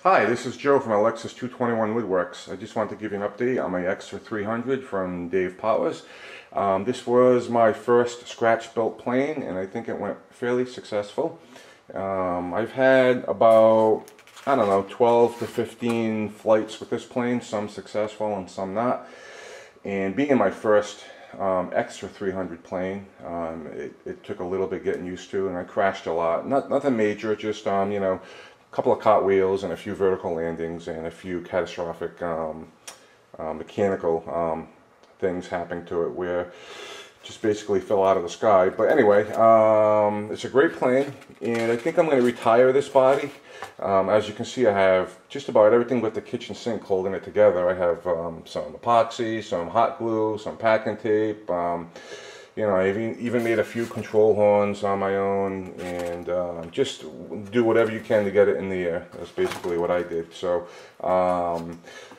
Hi, this is Joe from Alexis 221 Woodworks. I just wanted to give you an update on my Extra 300 from Dave Powers. This was my first scratch-built plane, and I think it went fairly successful. I've had about, I don't know, 12 to 15 flights with this plane, some successful and some not. And being my first Extra 300 plane, it took a little bit getting used to, and I crashed a lot. Nothing major, just a couple of cartwheels and a few vertical landings and a few catastrophic mechanical things happening to it where just basically fell out of the sky. But anyway, it's a great plane, and I think I'm going to retire this body. As you can see, I have just about everything but the kitchen sink holding it together. I have some epoxy, some hot glue, some packing tape. You know, I even made a few control horns on my own, and just do whatever you can to get it in the air. That's basically what I did. So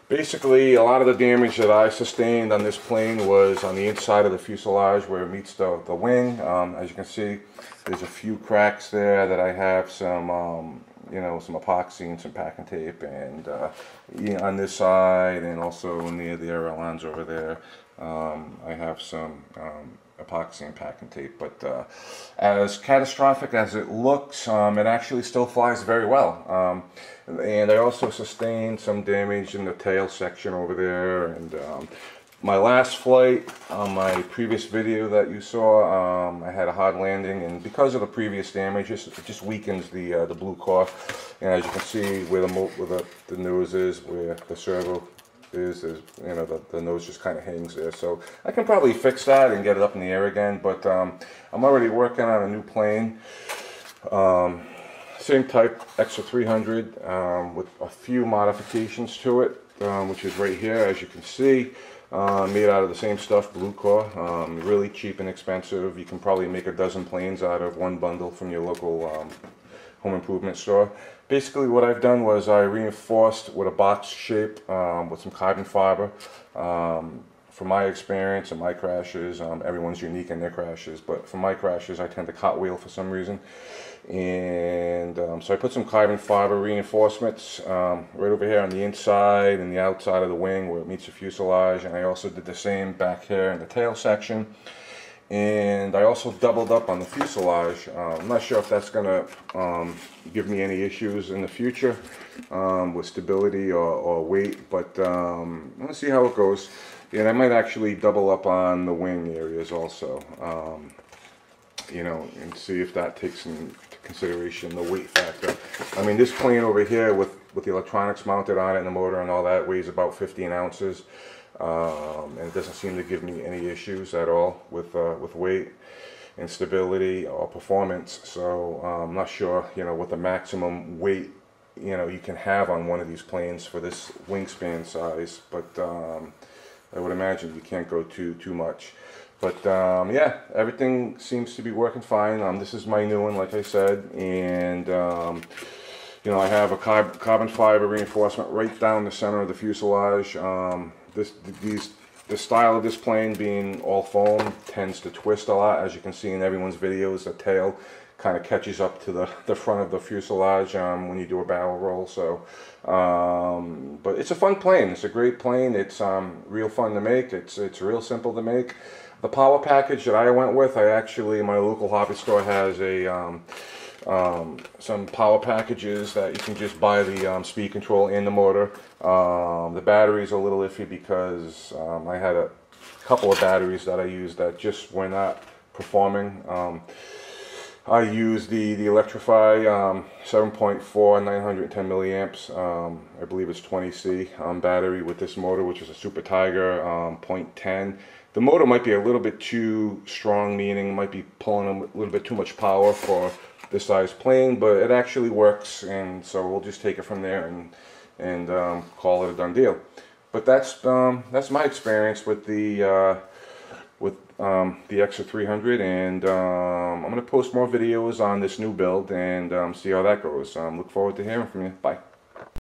basically, a lot of the damage that I sustained on this plane was on the inside of the fuselage where it meets the wing. As you can see, there's a few cracks there that I have some you know, some epoxy and some packing tape, and on this side, and also near the ailerons over there, I have some epoxy and packing tape. But as catastrophic as it looks, it actually still flies very well. And I also sustained some damage in the tail section over there, and my last flight on my previous video that you saw, I had a hard landing, and because of the previous damage, it just weakens the blue core. And as you can see, where the nose is, where the servo is, you know, the nose just kind of hangs there. So I can probably fix that and get it up in the air again. But I'm already working on a new plane, same type, Extra 300, with a few modifications to it, which is right here, as you can see. Made out of the same stuff, blue core, really cheap and expensive. You can probably make a dozen planes out of one bundle from your local home improvement store. Basically what I've done was I reinforced with a box shape with some carbon fiber. From my experience and my crashes, everyone's unique in their crashes, but for my crashes I tend to cartwheel for some reason. And so I put some carbon fiber reinforcements right over here on the inside and the outside of the wing where it meets the fuselage, and I also did the same back here in the tail section. And I also doubled up on the fuselage. I'm not sure if that's going to give me any issues in the future with stability or weight, but let's see how it goes. And I might actually double up on the wing areas also, you know, and see if that takes into consideration the weight factor. I mean, this plane over here with the electronics mounted on it and the motor and all that weighs about 15 ounces. And it doesn't seem to give me any issues at all with weight and stability or performance. So I'm not sure, you know, what the maximum weight, you know, you can have on one of these planes for this wingspan size, but I would imagine you can't go too much. But yeah, everything seems to be working fine. This is my new one, like I said, and you know, I have a carbon fiber reinforcement right down the center of the fuselage. The style of this plane, being all foam, tends to twist a lot. As you can see in everyone's videos, the tail kind of catches up to the front of the fuselage when you do a barrel roll. So but it's a fun plane. It's a great plane. It's real fun to make. It's real simple to make. The power package that I went with, my local hobby store has some power packages that you can just buy the speed control and the motor. The battery's a little iffy because I had a couple of batteries that I used that just were not performing. I used the Electrify 7.4 910 milliamps, I believe it's 20C battery with this motor, which is a Super Tiger 0.10. The motor might be a little bit too strong, meaning it might be pulling a little bit too much power for this size plane, but it actually works, and so we'll just take it from there and call it a done deal. But that's my experience with the Extra 300, and I'm going to post more videos on this new build and see how that goes. Look forward to hearing from you. Bye.